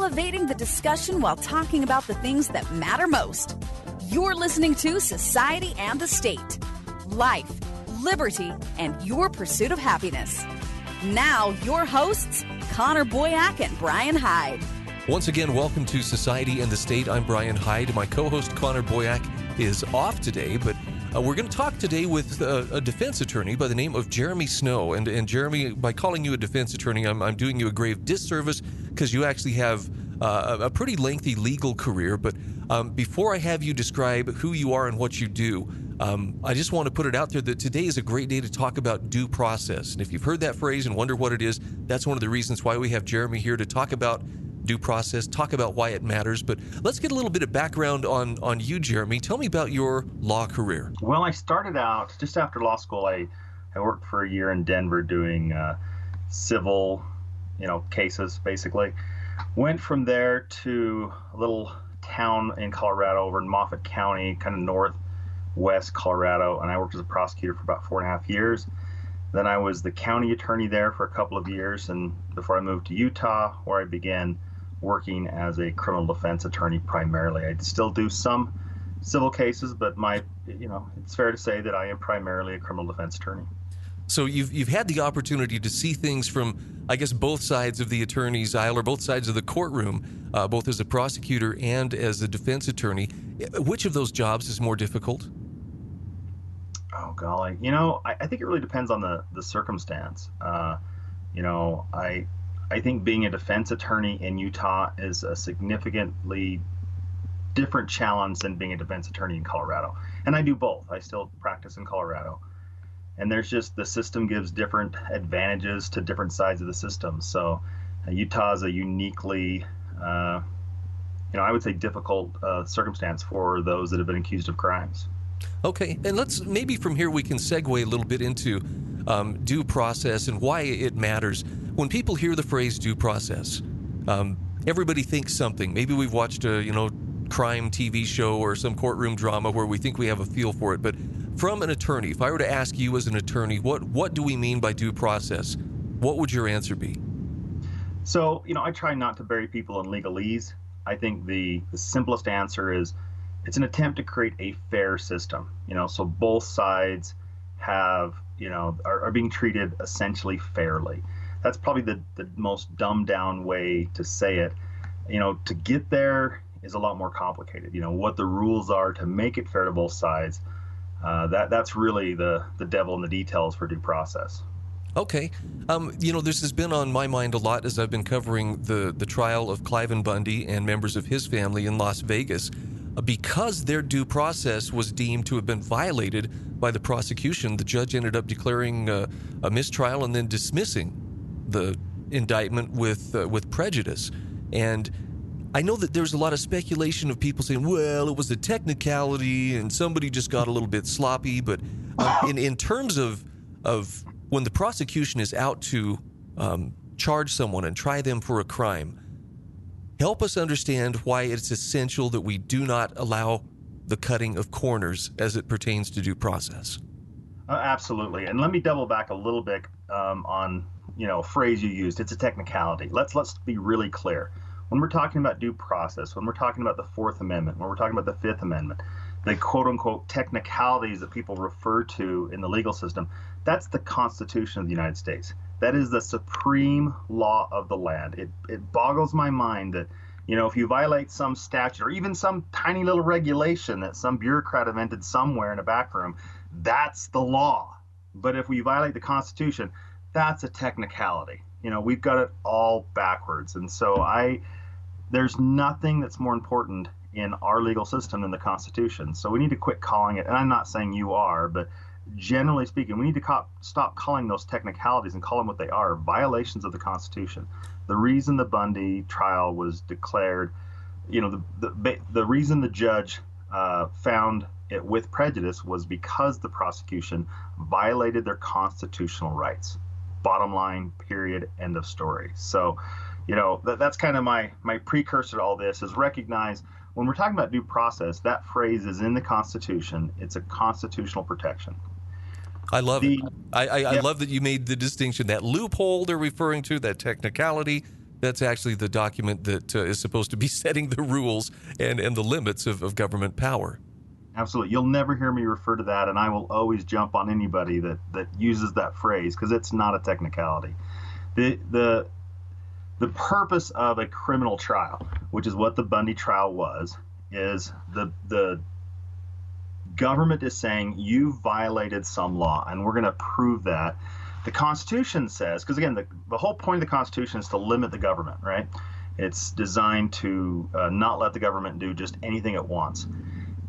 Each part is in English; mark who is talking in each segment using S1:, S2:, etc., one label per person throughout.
S1: elevating the discussion while talking about the things that matter most. You're listening to Society and the State, Life, Liberty, and Your Pursuit of Happiness. Now, your hosts, Connor Boyack and Brian Hyde.
S2: Once again, welcome to Society and the State. I'm Brian Hyde. My co-host, Connor Boyack, is off today, but we're going to talk today with a defense attorney by the name of Jeremy Snow. And Jeremy, by calling you a defense attorney, I'm doing you a grave disservice because you actually have a pretty lengthy legal career. But before I have you describe who you are and what you do, I just want to put it out there that today is a great day to talk about due process. And if you've heard that phrase and wonder what it is, that's one of the reasons why we have Jeremy here to talk about due process, talk about why it matters. But let's get a little bit of background on you, Jeremy. Tell me about your law career.
S3: Well, I started out just after law school. I worked for a year in Denver doing civil, cases, basically. Went from there to a little town in Colorado over in Moffat County, kind of northwest Colorado, and I worked as a prosecutor for about 4.5 years. Then I was the county attorney there for a couple of years, and before I moved to Utah, where I began working as a criminal defense attorney primarily. I still do some civil cases, but it's fair to say that I am primarily a criminal defense attorney.
S2: So you've had the opportunity to see things from, I guess, both sides of the attorney's aisle or both sides of the courtroom, both as a prosecutor and as a defense attorney. Which of those jobs is more difficult?
S3: Oh, golly. I think it really depends on the circumstance. I think being a defense attorney in Utah is a significantly different challenge than being a defense attorney in Colorado. And I do both. I still practice in Colorado. And there's just, the system gives different advantages to different sides of the system. So Utah is a uniquely, I would say difficult circumstance for those that have been accused of crimes.
S2: Okay, and let's maybe from here we can segue a little bit into due process and why it matters. When people hear the phrase due process, everybody thinks something. Maybe we've watched a crime TV show or some courtroom drama where we think we have a feel for it. But from an attorney, if I were to ask you as an attorney, what do we mean by due process? What would your answer be?
S3: So, I try not to bury people in legalese. I think the simplest answer is it's an attempt to create a fair system, so both sides have, are being treated essentially fairly. That's probably the most dumbed down way to say it. To get there is a lot more complicated. What the rules are to make it fair to both sides, that's really the devil in the details for due process.
S2: Okay. This has been on my mind a lot as I've been covering the trial of Cliven Bundy and members of his family in Las Vegas. Because their due process was deemed to have been violated by the prosecution, the judge ended up declaring a mistrial and then dismissing the indictment with prejudice. And I know that there's a lot of speculation of people saying, well, it was a technicality and somebody just got a little bit sloppy. But in terms of when the prosecution is out to charge someone and try them for a crime, help us understand why it's essential that we do not allow the cutting of corners as it pertains to due process.
S3: Absolutely. And let me double back a little bit on a phrase you used. It's a technicality. Let's be really clear. When we're talking about due process, when we're talking about the Fourth Amendment, when we're talking about the Fifth Amendment, the quote-unquote technicalities that people refer to in the legal system, that's the Constitution of the United States. That is the supreme law of the land. It boggles my mind that, if you violate some statute or even some tiny little regulation that some bureaucrat invented somewhere in a back room, that's the law. But if we violate the Constitution, that's a technicality. We've got it all backwards. And so there's nothing that's more important in our legal system than the Constitution. So we need to quit calling it, and I'm not saying you are, but generally speaking, we need to stop calling those technicalities and call them what they are, violations of the Constitution. The reason the Bundy trial was declared, the reason the judge found it with prejudice was because the prosecution violated their constitutional rights. Bottom line, period, end of story. So, that's kind of my precursor to all this, is recognize when we're talking about due process, that phrase is in the Constitution. It's a constitutional protection.
S2: I love it. I love that you made the distinction. That loophole they're referring to, that technicality, That's actually the document that is supposed to be setting the rules and the limits of government power.
S3: Absolutely. You'll never hear me refer to that, and I will always jump on anybody that uses that phrase, because it's not a technicality. The purpose of a criminal trial, which is what the Bundy trial was, is the government is saying you violated some law, and we're going to prove that. The Constitution says, because again, the whole point of the Constitution is to limit the government, right? It's designed to not let the government do just anything it wants.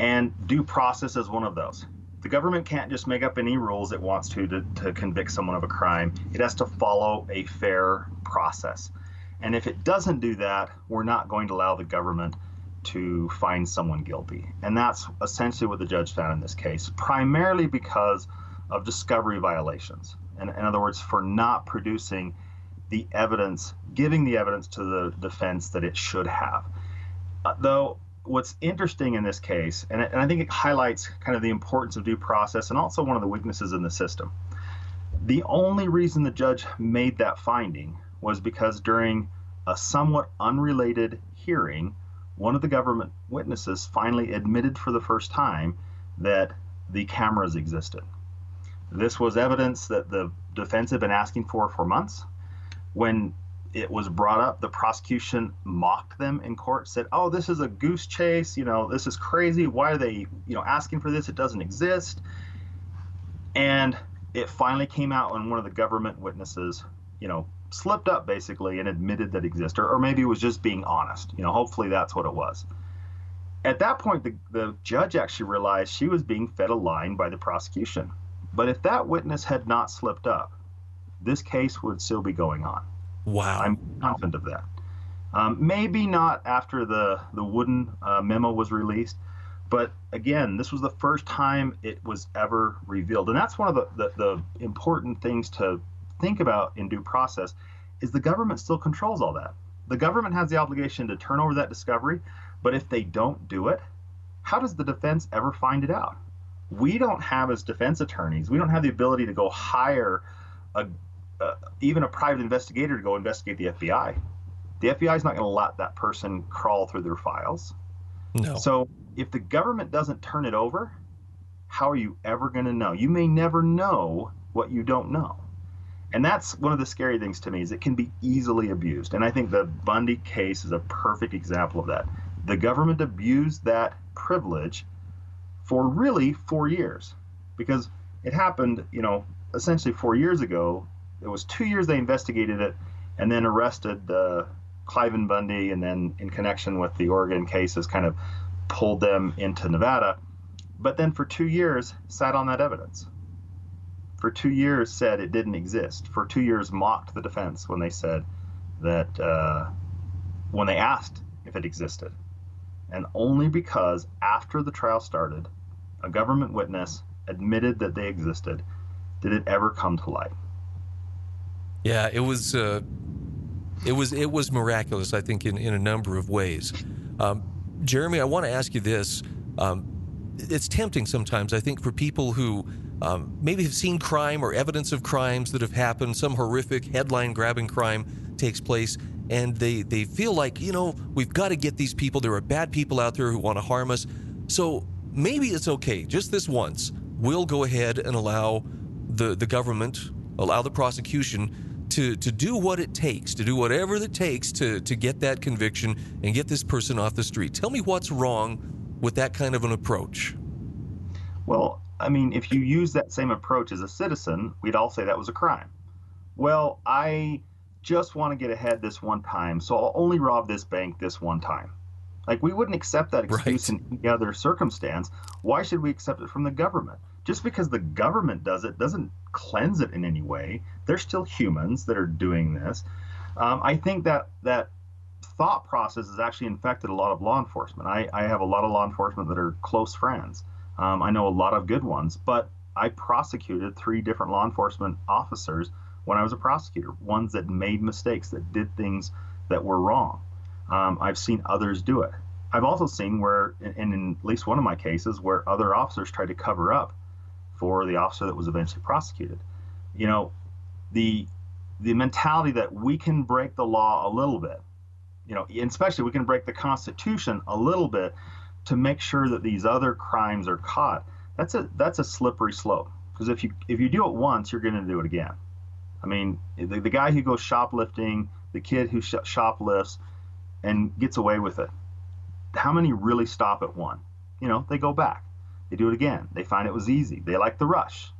S3: And due process is one of those. The government can't just make up any rules it wants to convict someone of a crime. It has to follow a fair process. And if it doesn't do that, we're not going to allow the government to find someone guilty. And that's essentially what the judge found in this case, primarily because of discovery violations. In other words, for not producing the evidence, giving the evidence to the defense that it should have. Though what's interesting in this case, and I think it highlights kind of the importance of due process and also one of the weaknesses in the system. The only reason the judge made that finding was because during a somewhat unrelated hearing, one of the government witnesses finally admitted for the first time that the cameras existed. This was evidence that the defense had been asking for months. When it was brought up, the prosecution mocked them in court, said, "Oh, this is a goose chase. This is crazy. Why are they, asking for this? It doesn't exist." And it finally came out when one of the government witnesses, slipped up basically and admitted that it existed, or maybe it was just being honest. Hopefully that's what it was. At that point, the judge actually realized she was being fed a line by the prosecution. But if that witness had not slipped up, this case would still be going on.
S2: Wow.
S3: I'm confident of that. Maybe not after the Wooden memo was released, but again, this was the first time it was ever revealed. And that's one of the important things to think about in due process, is the government still controls all that. The government has the obligation to turn over that discovery, but if they don't do it, how does the defense ever find it out? We don't have, as defense attorneys, we don't have the ability to go hire even a private investigator to go investigate the FBI. The FBI is not going to let that person crawl through their files.
S2: No.
S3: So if the government doesn't turn it over, how are you ever going to know? You may never know what you don't know. And that's one of the scary things to me, is it can be easily abused. And I think the Bundy case is a perfect example of that. The government abused that privilege for really 4 years, because it happened, essentially 4 years ago. It was 2 years they investigated it and then arrested Cliven Bundy, and then in connection with the Oregon cases kind of pulled them into Nevada. But then for 2 years sat on that evidence. For 2 years said it didn't exist. For 2 years mocked the defense when they said that, when they asked if it existed. And only because after the trial started, a government witness admitted that they existed, did it ever come to light.
S2: Yeah, it was miraculous, I think, in a number of ways. Jeremy, I want to ask you this. It's tempting sometimes, I think, for people who maybe have seen crime or evidence of crimes that have happened, some horrific headline-grabbing crime takes place, and they feel like, we've got to get these people. There are bad people out there who want to harm us. So maybe it's okay, just this once, we'll go ahead and allow the government, allow the prosecution to do what it takes, to do whatever it takes to get that conviction and get this person off the street. Tell me what's wrong with that kind of an approach.
S3: Well, I mean, if you use that same approach as a citizen, we'd all say that was a crime. Well, I just want to get ahead this one time, so I'll only rob this bank this one time. Like, we wouldn't accept that excuse in any other circumstance. Why should we accept it from the government? Just because the government does it doesn't cleanse it in any way. They're still humans that are doing this. I think that thought process has actually infected a lot of law enforcement. I have a lot of law enforcement that are close friends. I know a lot of good ones, but I prosecuted 3 different law enforcement officers when I was a prosecutor, ones that made mistakes, that did things that were wrong. I've seen others do it. I've also seen where, in at least one of my cases, where other officers tried to cover up for the officer that was eventually prosecuted. The the mentality that we can break the law a little bit, and especially we can break the Constitution a little bit to make sure that these other crimes are caught. That's a slippery slope, because if you do it once, you're going to do it again. I mean, the guy who goes shoplifting, the kid who shoplifts and gets away with it, how many really stop at one? They go back. They do it again. They find it was easy. They like the rush.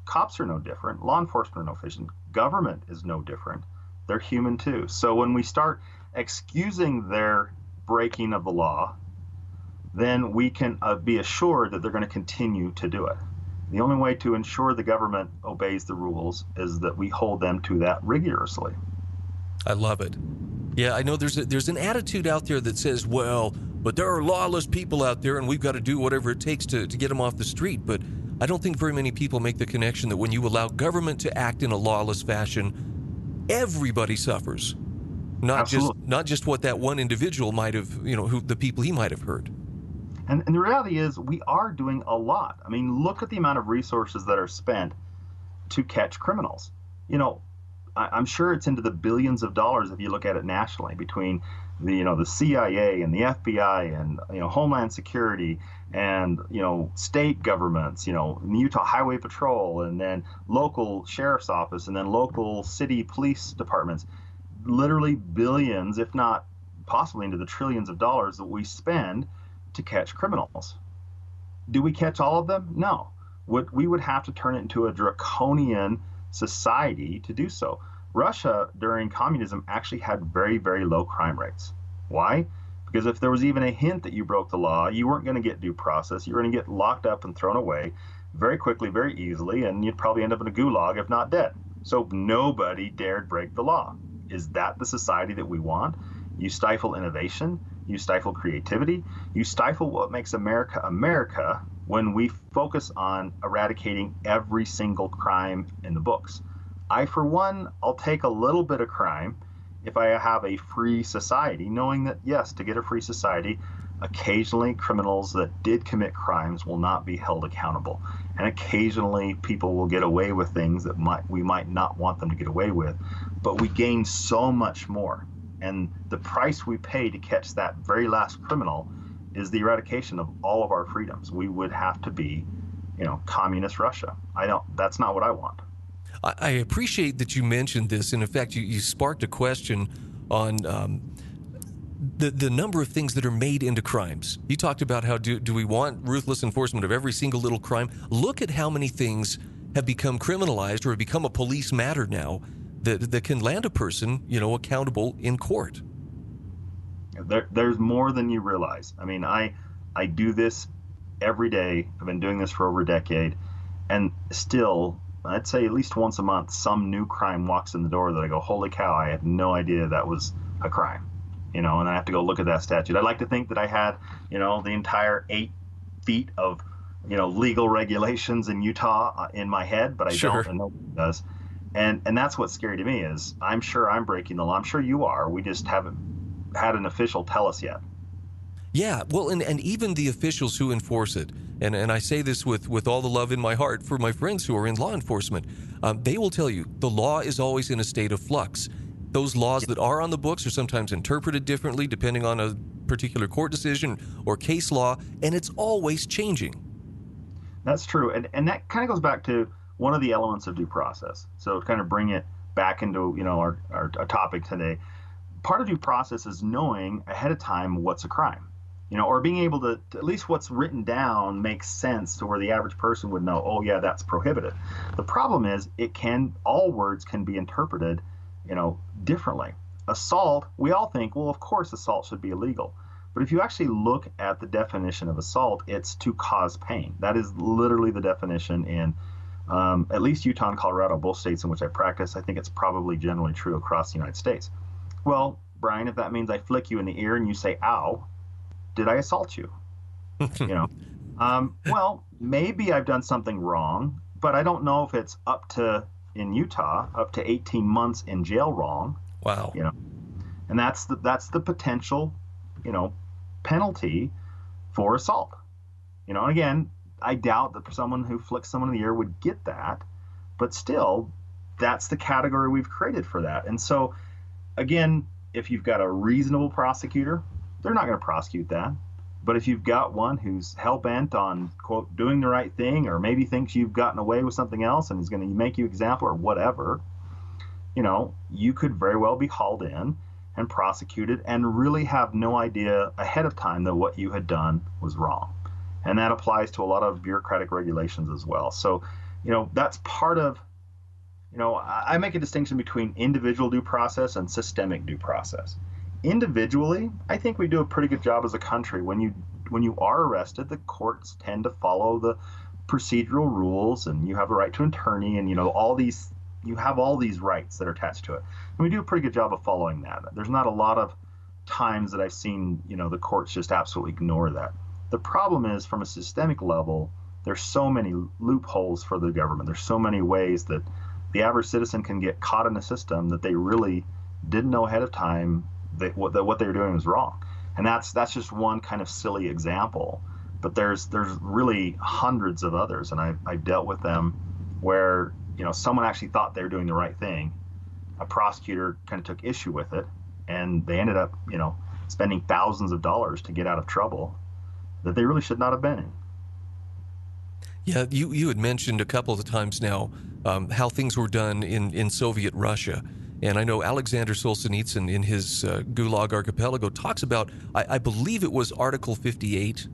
S3: Cops are no different. Law enforcement are no different. Government is no different. They're human too. So when we start excusing their breaking of the law, then we can be assured that they're going to continue to do it. The only way to ensure the government obeys the rules is that we hold them to that rigorously.
S2: I love it. Yeah, I know there's an attitude out there that says, well, but there are lawless people out there and we've got to do whatever it takes to get them off the street. But I don't think very many people make the connection that when you allow government to act in a lawless fashion, everybody suffers. Not just what that one individual might have, who the people he might have hurt.
S3: And the reality is we are doing a lot. I mean, look at the amount of resources that are spent to catch criminals. I'm sure it's into the billions of dollars if you look at it nationally, between the CIA and the FBI and Homeland Security and state governments, the Utah Highway Patrol, and then local sheriff's office, and then local city police departments. Literally billions, if not possibly into the trillions of dollars that we spend to catch criminals. Do we catch all of them? No. We would have to turn it into a draconian society to do so. Russia during communism actually had very, very low crime rates. Why? Because if there was even a hint that you broke the law, you weren't going to get due process. You were going to get locked up and thrown away very quickly, very easily, and you'd probably end up in a gulag if not dead. So nobody dared break the law. Is that the society that we want? You stifle innovation, you stifle creativity, you stifle what makes America America when we focus on eradicating every single crime in the books. I, for one, I'll take a little bit of crime if I have a free society, knowing that, yes, to get a free society, occasionally criminals that did commit crimes will not be held accountable. And occasionally people will get away with things that we might not want them to get away with. But we gain so much more. And the price we pay to catch that very last criminal is the eradication of all of our freedoms. We would have to be, communist Russia. That's not what I want.
S2: I appreciate that you mentioned this, and in fact, you sparked a question on the number of things that are made into crimes. You talked about how do we want ruthless enforcement of every single little crime? Look at how many things have become criminalized or have become a police matter now that can land a person, accountable in court.
S3: There's more than you realize. I mean, I do this every day. I've been doing this for over a decade, and still, I'd say at least once a month, some new crime walks in the door that I go, holy cow, I had no idea that was a crime, and I have to go look at that statute. I'd like to think that I had, the entire 8 feet of, legal regulations in Utah in my head, but I don't, and nobody does. And that's what's scary to me is I'm sure I'm breaking the law. I'm sure you are. We just haven't had an official tell us yet.
S2: Yeah, well, and even the officials who enforce it, and I say this with all the love in my heart for my friends who are in law enforcement, they will tell you the law is always in a state of flux. Those laws that are on the books are sometimes interpreted differently depending on a particular court decision or case law, and it's always changing. That's
S3: true, and that kind of goes back to one of the elements of due process. So to kind of bring it back into our topic today, part of due process is knowing ahead of time what's a crime, or being able to at least what's written down makes sense to where the average person would know, oh yeah, that's prohibited. The problem is all words can be interpreted, differently. Assault, we all think, well, of course assault should be illegal. But if you actually look at the definition of assault, it's to cause pain. That is literally the definition in at least Utah and Colorado, both states in which I practice. I think it's probably generally true across the United States. Well, Brian, if that means I flick you in the ear and you say, ow, did I assault you? Well, maybe I've done something wrong, but I don't know if it's in Utah, up to 18 months in jail wrong.
S2: Wow.
S3: And that's the potential, penalty for assault. And again, I doubt that someone who flicks someone in the ear would get that, but still, that's the category we've created for that. And so, again, if you've got a reasonable prosecutor, they're not going to prosecute that. But if you've got one who's hell-bent on, quote, doing the right thing, or maybe thinks you've gotten away with something else and is going to make you example or whatever, you could very well be hauled in and prosecuted and really have no idea ahead of time that what you had done was wrong. And that applies to a lot of bureaucratic regulations as well. So, that's part of, I make a distinction between individual due process and systemic due process. Individually, I think we do a pretty good job as a country. When you are arrested, the courts tend to follow the procedural rules, and you have a right to an attorney, and you have all these rights that are attached to it. And we do a pretty good job of following that. There's not a lot of times that I've seen, the courts just absolutely ignore that. The problem is, from a systemic level, there's so many loopholes for the government. There's so many ways that the average citizen can get caught in a system that they really didn't know ahead of time that what they were doing was wrong. And that's just one kind of silly example. But there's really hundreds of others, and I've dealt with them where someone actually thought they were doing the right thing. A prosecutor kind of took issue with it, and they ended up spending thousands of dollars to get out of trouble that they really should not have been in.
S2: Yeah, you had mentioned a couple of times now how things were done in Soviet Russia. And I know Alexander Solzhenitsyn in his Gulag Archipelago talks about, I believe it was Article 58,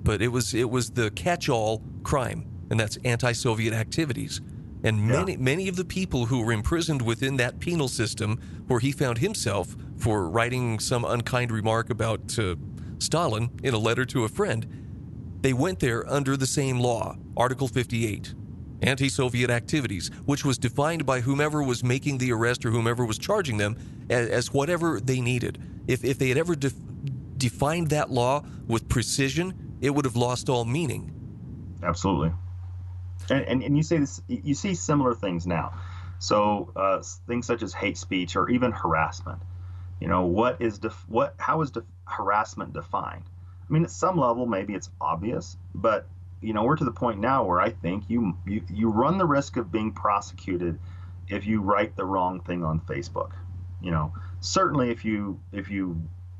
S2: but it was the catch-all crime, and that's anti-Soviet activities. And many of the people who were imprisoned within that penal system, where he found himself for writing some unkind remark about Stalin in a letter to a friend, they went there under the same law, Article 58. Anti-Soviet activities, which was defined by whomever was making the arrest or whomever was charging them as whatever they needed. If they had ever defined that law with precision, it would have lost all meaning.
S3: Absolutely. And you say this, you see similar things now. So things such as hate speech or even harassment. How is harassment defined? I mean, at some level, maybe it's obvious, but we're to the point now where I think you run the risk of being prosecuted if you write the wrong thing on Facebook. Certainly if you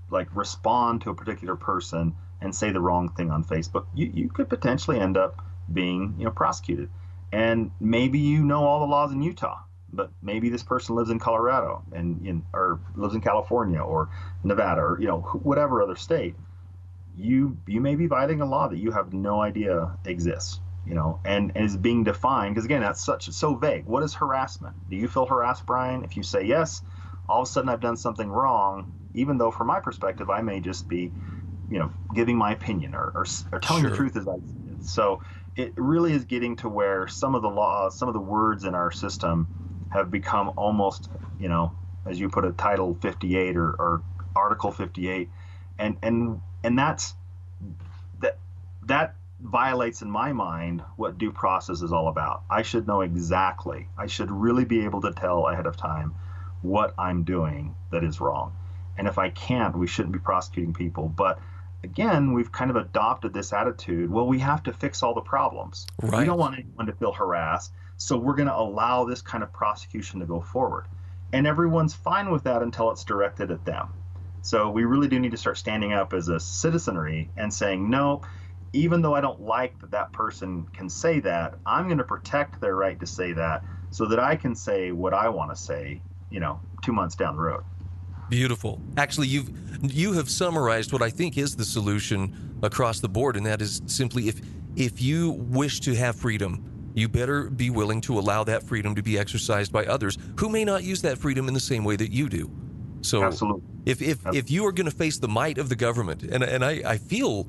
S3: like respond to a particular person and say the wrong thing on Facebook, you could potentially end up being prosecuted. And maybe all the laws in Utah, but maybe this person lives in Colorado or lives in California or Nevada or whatever other state. You may be violating a law that you have no idea exists, and is being defined, because again, that's so vague. What is harassment? Do you feel harassed, Brian? If you say yes, all of a sudden I've done something wrong, even though from my perspective I may just be, giving my opinion or telling the truth as I see it. So it really is getting to where some of the laws, some of the words in our system have become almost, as you put it, Title 58 or Article 58, and that violates, in my mind, what due process is all about. I should know exactly. I should really be able to tell ahead of time what I'm doing that is wrong. And if I can't, we shouldn't be prosecuting people. But again, we've kind of adopted this attitude, well, we have to fix all the problems. Right. We don't want anyone to feel harassed, so we're going to allow this kind of prosecution to go forward. And everyone's fine with that until it's directed at them. So we really do need to start standing up as a citizenry and saying, no, even though I don't like that person can say that, I'm going to protect their right to say that so that I can say what I want to say, 2 months down the road.
S2: Beautiful. Actually, you have summarized what I think is the solution across the board, and that is simply if you wish to have freedom, you better be willing to allow that freedom to be exercised by others who may not use that freedom in the same way that you do. So
S3: absolutely.
S2: If you are going to face the might of the government, and I feel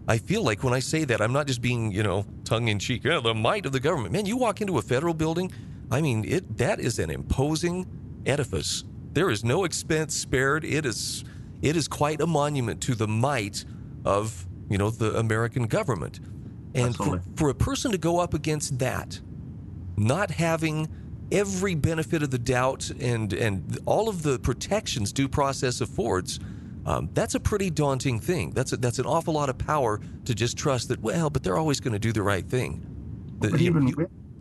S2: like when I say that, I'm not just being, tongue-in-cheek, the might of the government. Man, you walk into a federal building, I mean, that is an imposing edifice. There is no expense spared. It is quite a monument to the might of, the American government. And for a person to go up against that, not having every benefit of the doubt and all of the protections due process affords, that's a pretty daunting thing. That's an awful lot of power to just trust that, but they're always going to do the right thing.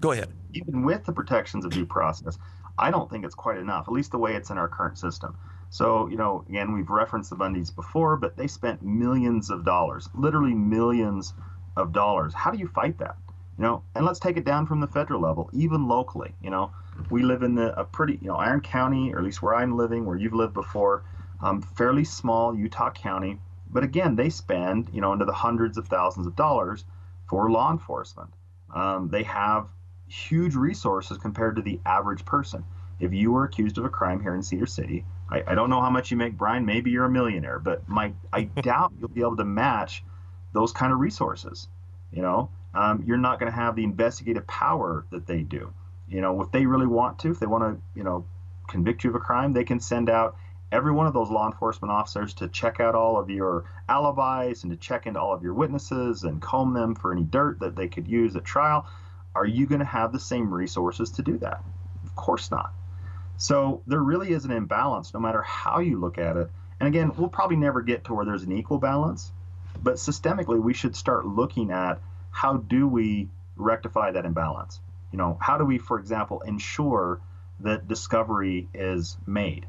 S3: Go ahead.
S2: Even
S3: with the protections of due process, I don't think it's quite enough, at least the way it's in our current system. So, again, we've referenced the Bundys before, but they spent millions of dollars, literally millions of dollars. How do you fight that? And let's take it down from the federal level, even locally. We live in a pretty, Iron County, or at least where I'm living, where you've lived before, fairly small Utah County. But again, they spend, into the hundreds of thousands of dollars for law enforcement. They have huge resources compared to the average person. If you were accused of a crime here in Cedar City, I don't know how much you make, Brian. Maybe you're a millionaire, but I doubt you'll be able to match those kind of resources. You're not going to have the investigative power that they do. If they really want to, if they want to, convict you of a crime, they can send out every one of those law enforcement officers to check out all of your alibis and to check into all of your witnesses and comb them for any dirt that they could use at trial. Are you going to have the same resources to do that? Of course not. So there really is an imbalance no matter how you look at it. And again, we'll probably never get to where there's an equal balance, but systemically we should start looking at how do we rectify that imbalance? How do we, for example, ensure that discovery is made?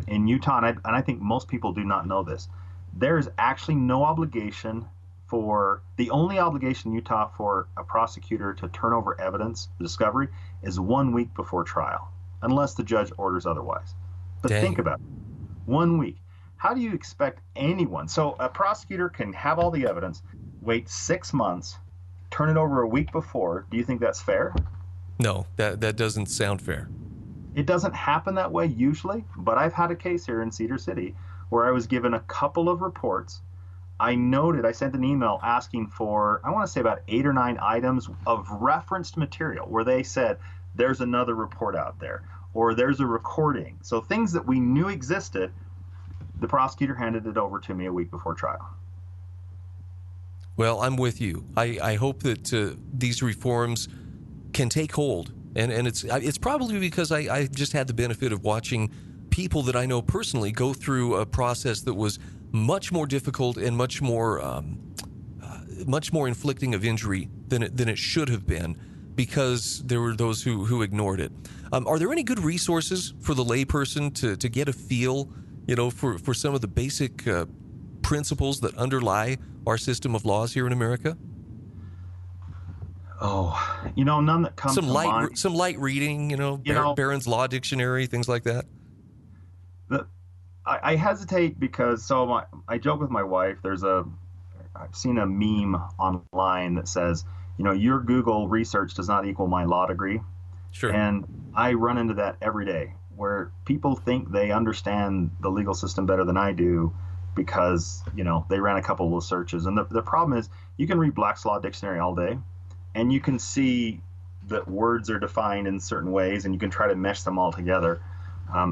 S3: In Utah, and I think most people do not know this, there is actually no obligation the only obligation in Utah for a prosecutor to turn over evidence, discovery, is 1 week before trial, unless the judge orders otherwise. But
S2: Dang.
S3: Think about it. 1 week. How do you expect anyone? So a prosecutor can have all the evidence, wait 6 months, turn it over a week before. Do you think that's fair?
S2: No, that doesn't sound fair.
S3: It doesn't happen that way usually, but I've had a case here in Cedar City where I was given a couple of reports. I sent an email asking for, I want to say about 8 or 9 items of referenced material where they said, there's another report out there, or there's a recording. So things that we knew existed, the prosecutor handed it over to me a week before trial.
S2: Well, I'm with you. I hope that these reforms can take hold. And it's probably because I just had the benefit of watching people that I know personally go through a process that was much more difficult and much more inflicting of injury than it should have been, because there were those who ignored it. Are there any good resources for the layperson to get a feel, for some of the basic principles that underlie our system of laws here in America?
S3: Oh, none that comes to mind.
S2: Some light reading, Barron's Law Dictionary, things like that.
S3: I hesitate because I joke with my wife. I've seen a meme online that says, your Google research does not equal my law degree.
S2: Sure.
S3: And I run into that every day where people think they understand the legal system better than I do because, they ran a couple of searches. And the problem is you can read Black's Law Dictionary all day and you can see that words are defined in certain ways and you can try to mesh them all together.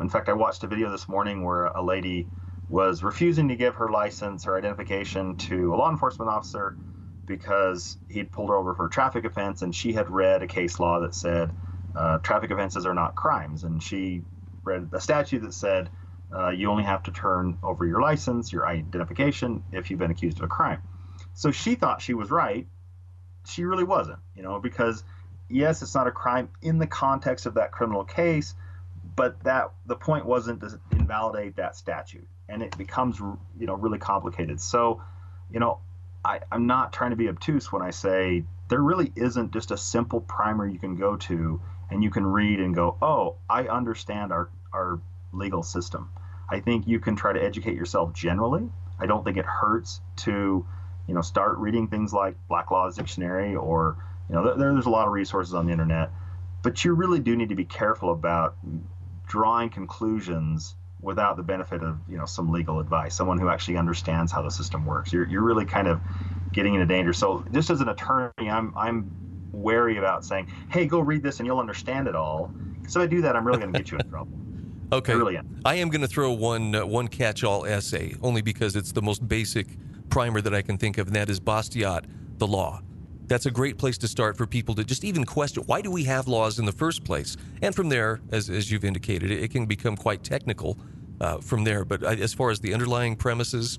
S3: In fact, I watched a video this morning where a lady was refusing to give her license or identification to a law enforcement officer because he'd pulled her over for a traffic offense, and she had read a case law that said traffic offenses are not crimes. And she read a statute that said you only have to turn over your license, your identification, if you've been accused of a crime. So she thought she was right. She really wasn't, because yes, it's not a crime in the context of that criminal case, but the point wasn't to invalidate that statute, and it becomes really complicated. So I'm not trying to be obtuse when I say there really isn't just a simple primer you can go to and you can read and go, oh, I understand our legal system. I think you can try to educate yourself generally. I don't think it hurts to start reading things like Black Law's Dictionary, or there's a lot of resources on the internet, but you really do need to be careful about drawing conclusions without the benefit of some legal advice, someone who actually understands how the system works. You're really kind of getting into danger. So just as an attorney, I'm wary about saying, hey, go read this and you'll understand it all. So if I do that, I'm really going to get you in trouble.
S2: Okay.
S3: I really am.
S2: I am going to throw one catch-all essay, only because it's the most basic primer that I can think of, and that is Bastiat, the law. That's a great place to start for people to just even question, why do we have laws in the first place? And from there, as you've indicated, it can become quite technical from there. But as far as the underlying premises,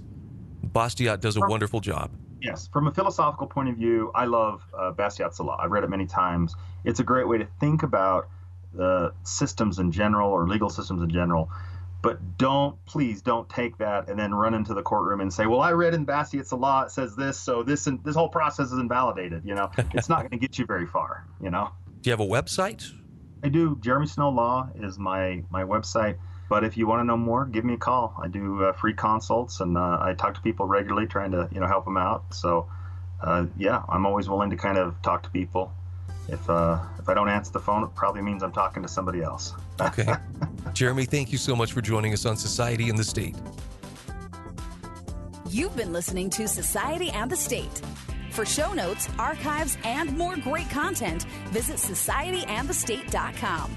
S2: Bastiat does a wonderful job.
S3: Yes. From a philosophical point of view, I love Bastiat's law. I've read it many times. It's a great way to think about the systems in general or legal systems in general. But please don't take that and then run into the courtroom and say, well, I read in Bassey, it's a law, it says this, so this whole process is invalidated. It's not going to get you very far.
S2: Do you have a website?
S3: I do. Jeremy Snow Law is my website. But if you want to know more, give me a call. I do free consults, and I talk to people regularly, trying to help them out. So, I'm always willing to kind of talk to people. If I don't answer the phone, it probably means I'm talking to somebody else.
S2: Okay. Jeremy, thank you so much for joining us on Society and the State.
S1: You've been listening to Society and the State. For show notes, archives, and more great content, visit societyandthestate.com.